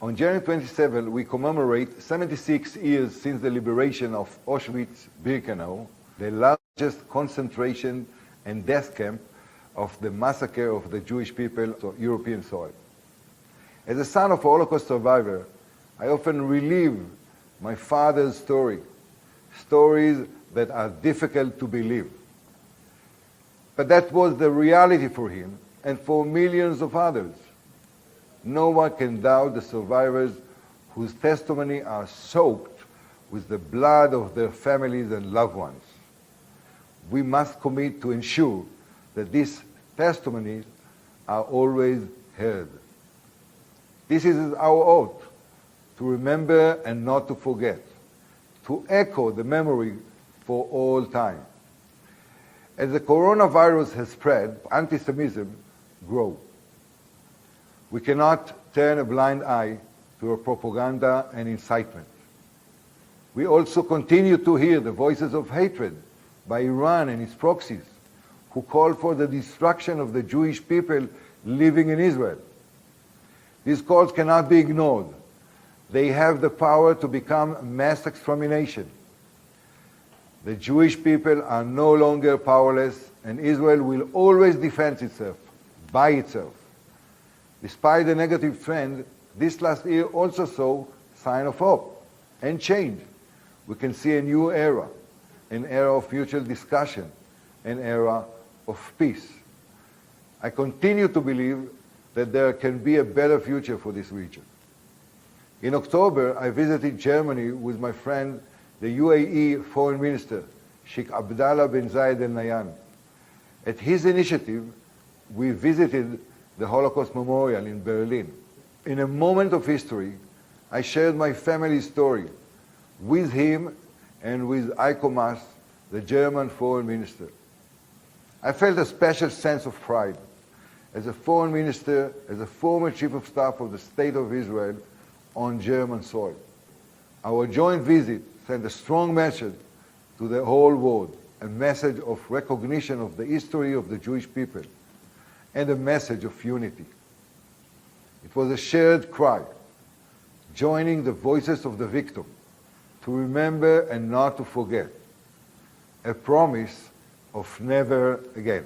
On January 27, we commemorate 76 years since the liberation of Auschwitz-Birkenau, the largest concentration and death camp of the massacre of the Jewish people on European soil. As a son of a Holocaust survivor, I often relive my father's stories that are difficult to believe. But that was the reality for him and for millions of others. No one can doubt the survivors whose testimony are soaked with the blood of their families and loved ones. We must commit to ensure that these testimonies are always heard. This is our oath, to remember and not to forget, to echo the memory for all time. As the coronavirus has spread, anti-Semitism grows. We cannot turn a blind eye to propaganda and incitement. We also continue to hear the voices of hatred by Iran and its proxies, who call for the destruction of the Jewish people living in Israel. These calls cannot be ignored. They have the power to become mass extermination. The Jewish people are no longer powerless, and Israel will always defend itself, by itself. Despite the negative trend, this last year also saw sign of hope and change. We can see a new era, an era of mutual discussion, an era of peace. I continue to believe that there can be a better future for this region. In October, I visited Germany with my friend, the UAE Foreign Minister, Sheikh Abdallah bin Zayed Al Nahyan. At his initiative, we visited the Holocaust Memorial in Berlin. In a moment of history, I shared my family's story with him and with Heiko Maas, the German Foreign Minister. I felt a special sense of pride. As a foreign minister, as a former chief of staff of the State of Israel on German soil. Our joint visit sent a strong message to the whole world, a message of recognition of the history of the Jewish people, and a message of unity. It was a shared cry, joining the voices of the victim, to remember and not to forget, a promise of never again.